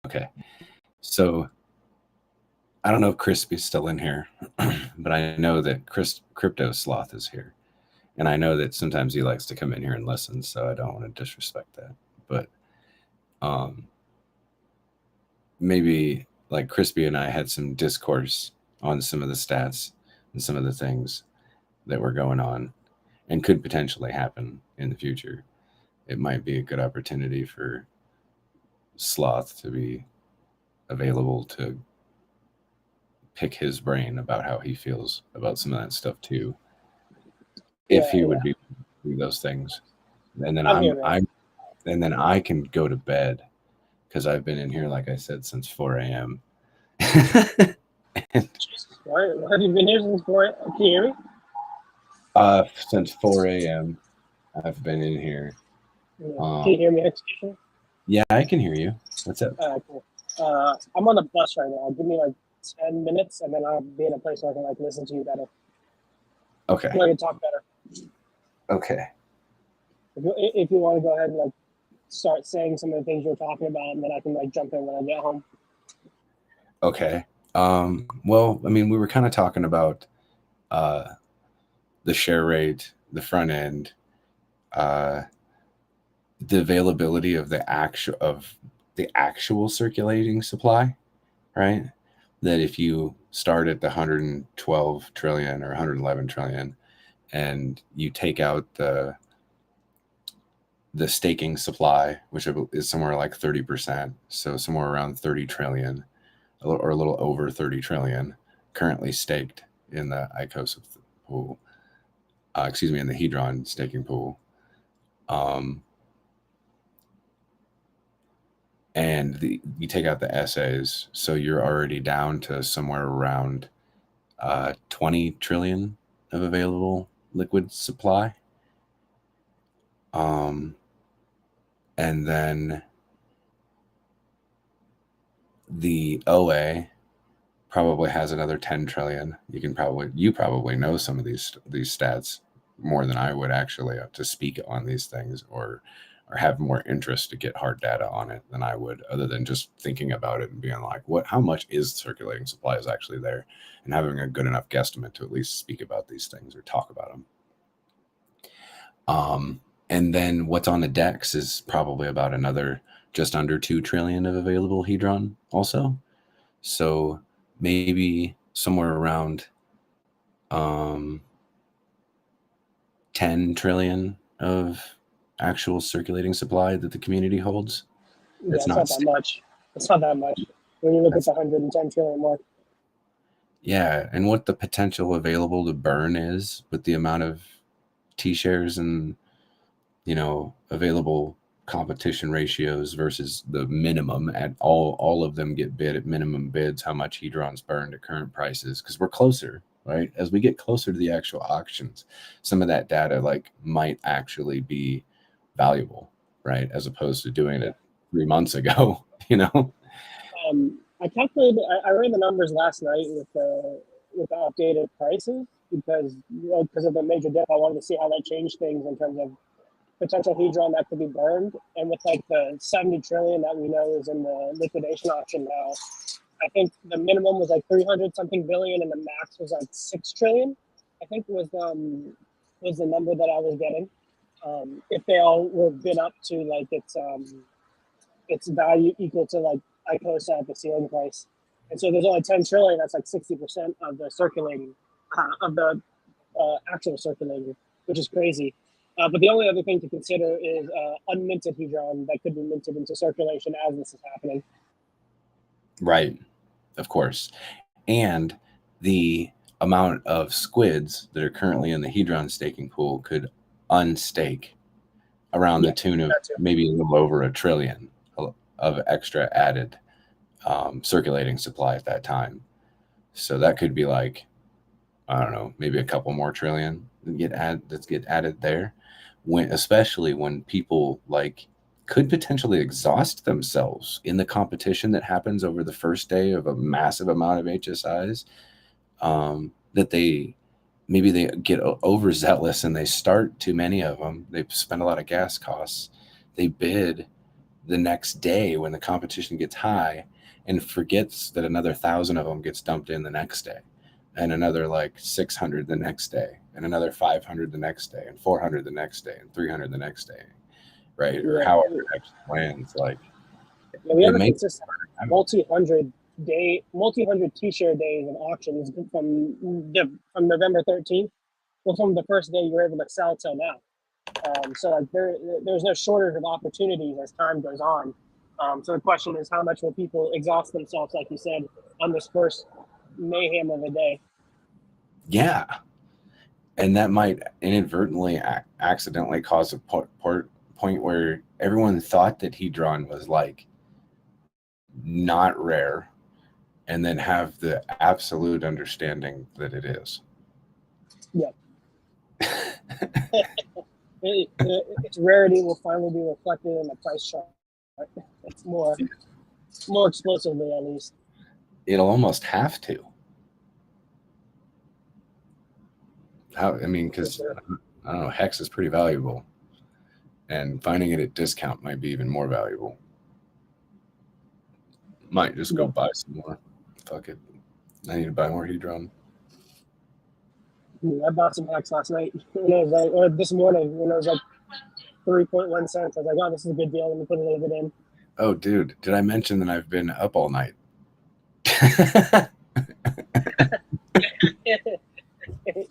Okay. So I don't know if Crispy's still in here, but I know that Crypto Sloth is here. And I know that sometimes he likes to come in here and listen, so I don't want to disrespect that. But um, maybe like Crispy and I had some discourse on some of the stats and some of the things that were going on and could potentially happen in the future. It might be a good opportunity for Sloth to be available to pick his brain about how he feels about some of that stuff too, if Yeah, he would yeah. be do those things. And then I'm here, I'm man. I'm and then I can go to bed because I've been in here, like I said, since 4 a.m. And, Jesus, why have you been here since 4? Can you hear me? since 4 a.m. I've been in here. Yeah. Can Um, you hear me, execution? yeah, I can hear you. What's up? Cool. I'm on the bus right now. Give me like 10 minutes, and then I'll be in a place where I can like listen to you better. Okay. Where I can talk better. Okay. If you want to go ahead and like start saying some of the things you're talking about, and then I can like jump in when I get home. Okay. Well, I mean, we were kind of talking about uh, the share rate, the front end, uh, the availability of the actual circulating supply, right? That if you start at the 112 trillion or 111 trillion and you take out the staking supply, which is somewhere like 30%, so somewhere around 30 trillion or a little over 30 trillion currently staked in the Icosa pool, excuse me, in the Hedron staking pool. Um, and you take out the essays, so you're already down to somewhere around 20 trillion of available liquid supply. Um, and then the OA probably has another 10 trillion. You probably know some of these stats more than I would actually, to speak on these things or have more interest to get hard data on it than I would, other than just thinking about it and being like, how much is circulating supply is actually there, and having a good enough guesstimate to at least speak about these things or talk about them. And then what's on the DEX is probably about another just under 2 trillion of available Hedron also. So maybe somewhere around um, 10 trillion of actual circulating supply that the community holds. Yeah, That's it's not not that much. It's not that much when you look at that's the 110 trillion mark. yeah, and what the potential available to burn is with the amount of T shares and available competition ratios versus the minimum at all of them get bid at minimum bids, how much Hedron's burned at current prices, because we're closer, right? As we get closer to the actual auctions, some of that data like might actually be valuable, right? As opposed to doing it 3 months ago, you know? I calculated. I ran the numbers last night with the updated prices because of the major dip. I wanted to see how that changed things in terms of potential hedron that could be burned, and with like the 70 trillion that we know is in the liquidation auction now. I think the minimum was like 300 something billion, and the max was like 6 trillion. I think was the number that I was getting. If they all were bid up to like its value equal to like Icosa at the ceiling price. And so there's only 10 trillion. That's like 60% of the circulating, of the actual circulating, which is crazy. But the only other thing to consider is unminted hedron that could be minted into circulation as this is happening. Right, of course. And the amount of squids that are currently in the Hedron staking pool could unstake around the Yeah, tune of that too. maybe a little over a trillion of extra added circulating supply at that time. So that could be like, I don't know, maybe a couple more trillion that get added there. Especially when people like could potentially exhaust themselves in the competition that happens over the first day of a massive amount of HSIs. That maybe they get overzealous and they start too many of them. They spend a lot of gas costs. They bid the next day when the competition gets high and forgets that another 1,000 of them gets dumped in the next day, and another like 600 the next day, and another 500 the next day, and 400 the next day, and 300 the next day, right? Or Yeah, however it actually lands. Like yeah, we it have a makes consistent multi-hundred t-share days and auctions from November 13th. Well, from the first day you were able to sell till now. So like there's no shortage of opportunities as time goes on. So the question is, how much will people exhaust themselves, like you said, on this first mayhem of a day? yeah, and that might inadvertently accidentally cause a point where everyone thought that Hedron was like not rare, and then have the absolute understanding that it is. Yeah, its rarity will finally be reflected in the price chart. It's more explosively, at least. It'll almost have to. I mean, For because sure. I don't know, Hex is pretty valuable, and finding it at discount might be even more valuable. Might just go Yeah. buy some more. Fuck it. I need to buy more Hedron. I bought some hacks last night when it was like, or this morning when it was like 3.1 cents. I was like, oh, this is a good deal. Let me put a little bit in. Oh, dude, did I mention that I've been up all night?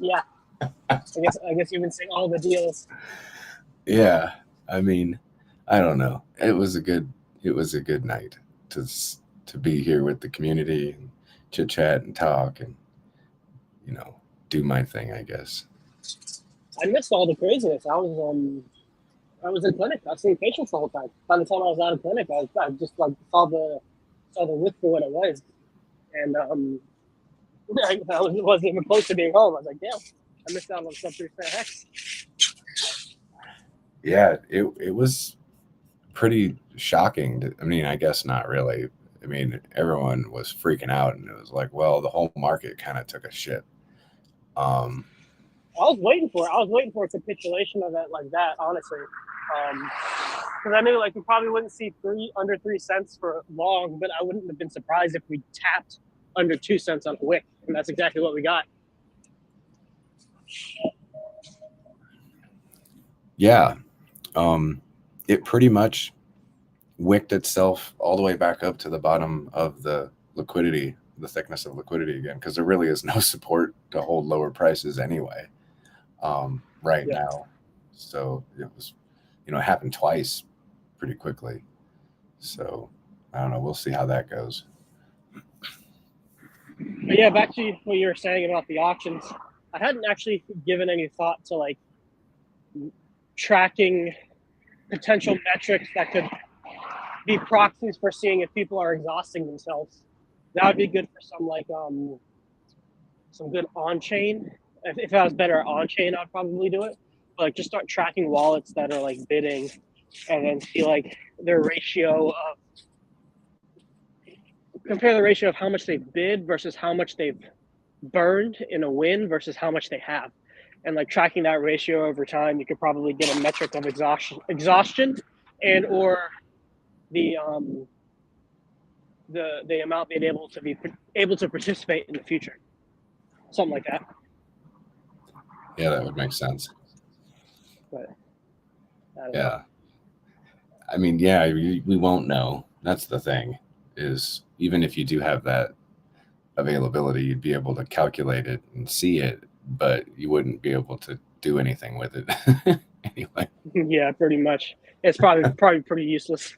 Yeah, I guess you've been seeing all the deals. Yeah, I mean, I don't know. It was a good night to to be here with the community and chit chat and talk and you know do my thing, I guess. I missed all the craziness. I was in clinic. I was seeing patients the whole time. By the time I was out of clinic, I just like saw the width for what it was, and wasn't even close to being home. I was like, damn, I missed out on some pretty fair hex. Yeah, it was pretty shocking. I mean, I guess not really. I mean, everyone was freaking out, and it was like, well, the whole market kind of took a shit. Um, I was waiting for a capitulation of it like that, honestly. Because I knew like we probably wouldn't see under 3 cents for long, but I wouldn't have been surprised if we tapped under 2 cents on a wick, and that's exactly what we got. yeah, it pretty much wicked itself all the way back up to the bottom of the liquidity, the thickness of liquidity again, because there really is no support to hold lower prices anyway, right Yeah, now. So it was, it happened twice pretty quickly. So I don't know. We'll see how that goes. but yeah, back to what you were saying about the auctions. I hadn't actually given any thought to like tracking potential metrics that could be proxies for seeing if people are exhausting themselves. That would be good for some good on chain. If I was better at on chain, I'd probably do it. But like just start tracking wallets that are like bidding, and then see like their ratio of compare the ratio of how much they've bid versus how much they've burned in a win versus how much they have. And like tracking that ratio over time, you could probably get a metric of exhaustion, and or the the amount they'd able to participate in the future, something like that. Yeah, that would make sense. But I don't know. Yeah. I mean, yeah, we won't know. That's the thing, is even if you do have that availability, you'd be able to calculate it and see it, but you wouldn't be able to do anything with it anyway. Yeah, pretty much. It's probably pretty useless.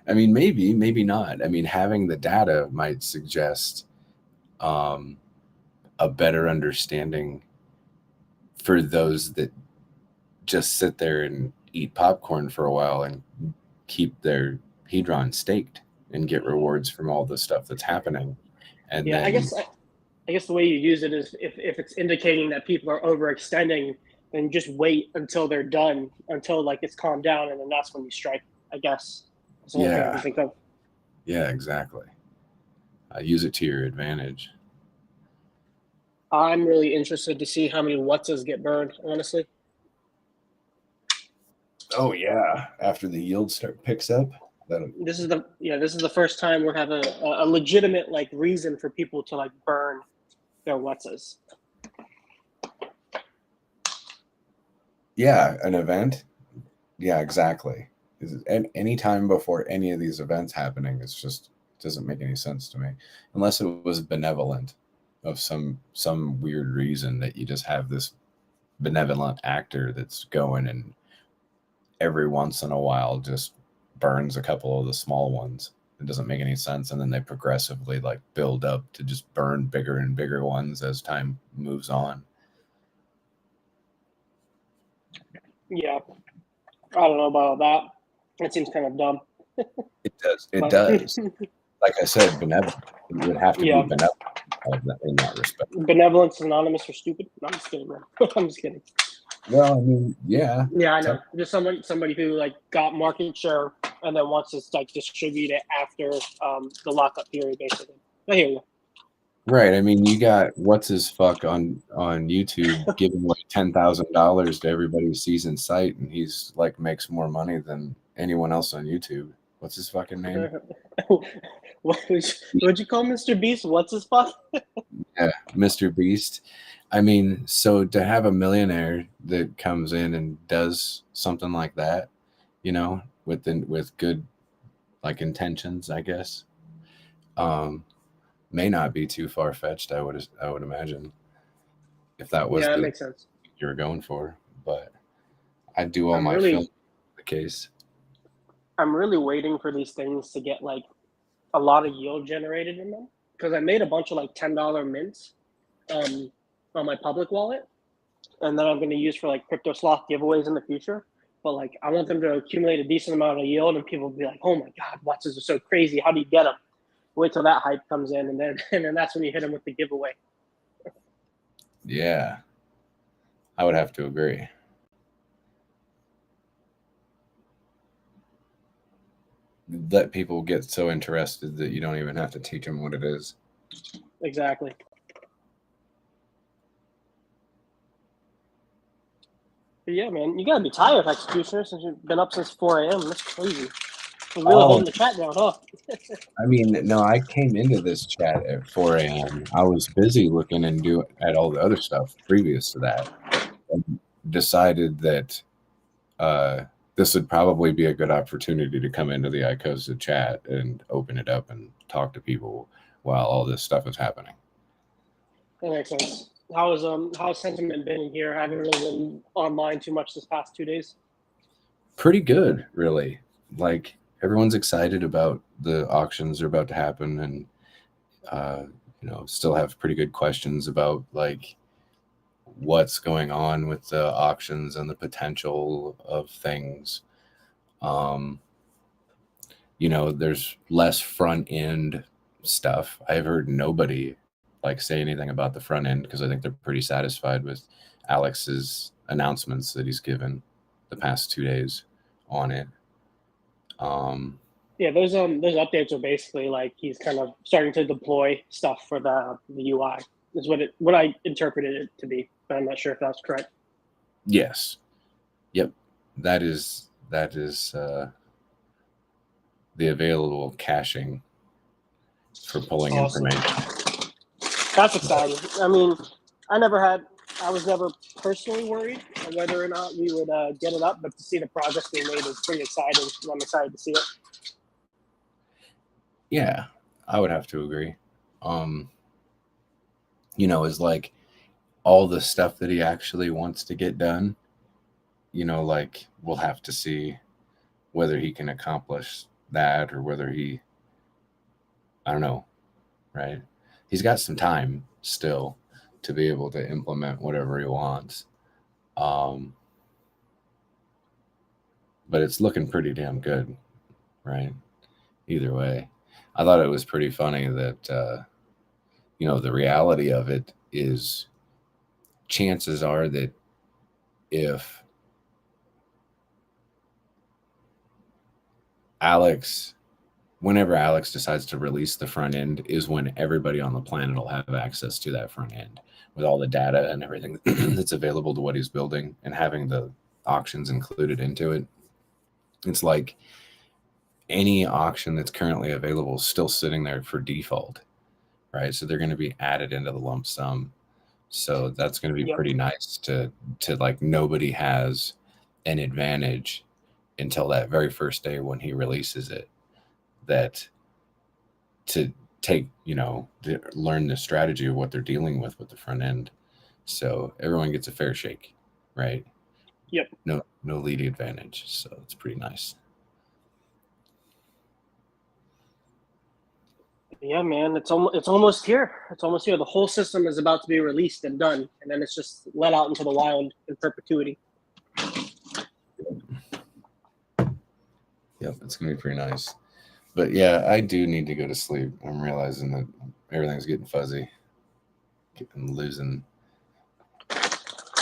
I mean, maybe not. I mean, having the data might suggest um, a better understanding for those that just sit there and eat popcorn for a while and keep their hedron staked and get rewards from all the stuff that's happening. And Yeah, then, I guess the way you use it is if it's indicating that people are overextending, then just wait until they're done, until like it's calmed down, and then that's when you strike. I guess that's the only thing I can yeah, think of. yeah, exactly. Use it to your advantage. I'm really interested to see how many Whatses get burned, honestly. Oh yeah, after the yield picks up, that This is the first time we're having a legitimate like reason for people to like burn their Wetzes. yeah, an event. Yeah, exactly. And any time before any of these events happening, it's just doesn't make any sense to me, unless it was benevolent, of some weird reason that you just have this benevolent actor that's going and every once in a while just burns a couple of the small ones. It doesn't make any sense, and then they progressively like build up to just burn bigger and bigger ones as time moves on. Yeah, I don't know about that. It seems kind of dumb. It does. It But does. Like I said, benevolent. It would have to be yeah, benevolent in that respect. benevolence is anonymous for stupid. No, I'm just kidding, man. I'm just kidding. Well, I mean, yeah. Yeah, I know. Just somebody who like got market share and then wants to like distribute it after the lockup period, basically. I hear you. Right. I mean, you got what's his fuck on YouTube giving away $10,000 to everybody who sees in sight, and he's like makes more money than anyone else on YouTube. What's his fucking name? What'd you call Mr. Beast? What's his fuck? Yeah, Mr. Beast. I mean, so to have a millionaire that comes in and does something like that, with good like intentions, I guess, um, may not be too far fetched. I would imagine if that was Yeah, that the makes sense. you were going for, but I do all I'm my really film the case. I'm really waiting for these things to get like a lot of yield generated in them because I made a bunch of like $10 mints um, on my public wallet, and then I'm going to use for like crypto sloth giveaways in the future. But like, I want them to accumulate a decent amount of yield, and people will be like, "Oh my god, Watsons are so crazy! How do you get them?" Wait till that hype comes in, and then and then that's when you hit them with the giveaway. Yeah, I would have to agree. Let people get so interested that you don't even have to teach them what it is. Exactly. But yeah, man, you gotta be tired, executioner, since you've been up since 4 a.m. That's crazy. You're really Oh, holding the chat down, huh? I mean, no, I came into this chat at 4 a.m. I was busy looking and do at all the other stuff previous to that, and decided that this would probably be a good opportunity to come into the Icosa chat and open it up and talk to people while all this stuff is happening. That makes sense. How's sentiment been in here? I haven't really been online too much this past 2 days. Pretty good, really. Like everyone's excited about the auctions that are about to happen, and uh, still have pretty good questions about like what's going on with the auctions and the potential of things. Um, there's less front end stuff. I've heard nobody like say anything about the front end because I think they're pretty satisfied with Alex's announcements that he's given the past 2 days on it. Yeah, those updates are basically like he's kind of starting to deploy stuff for the UI. Is what I interpreted it to be, but I'm not sure if that's correct. Yes. Yep. That is the available caching for pulling Awesome. information. That's exciting. I mean, I was never personally worried on whether or not we would get it up, but to see the progress being made is pretty exciting. And I'm excited to see it. Yeah, I would have to agree. Is like all the stuff that he actually wants to get done, like we'll have to see whether he can accomplish that or whether I don't know, right? He's got some time still to be able to implement whatever he wants. Um, but it's looking pretty damn good, right? Either way. I thought it was pretty funny that, the reality of it is chances are that if Alex, whenever Alex decides to release the front end, is when everybody on the planet will have access to that front end with all the data and everything that's available to what he's building and having the auctions included into it. It's like any auction that's currently available is still sitting there for default, right? So they're going to be added into the lump sum. So that's going to be Yep. pretty nice to like nobody has an advantage until that very first day when he releases it, that to take, to learn the strategy of what they're dealing with the front end. So everyone gets a fair shake, right? Yep. No lead advantage. So it's pretty nice. Yeah, man, it's almost here. It's almost here. The whole system is about to be released and done, and then it's just let out into the wild in perpetuity. Yep, it's gonna be pretty nice. But yeah, I do need to go to sleep. I'm realizing that everything's getting fuzzy. I'm losing.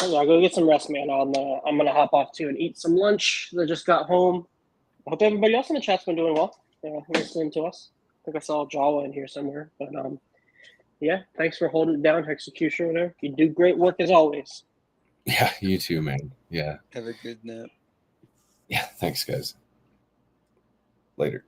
Oh, yeah, go get some rest, man. I'm gonna hop off too and eat some lunch. I just got home. I hope everybody else in the chat's been doing well. Listening to us. I think I saw Jawa in here somewhere. But yeah, thanks for holding it down, Executioner. You do great work as always. Yeah, you too, man. Yeah. Have a good nap. Yeah, thanks, guys. Later.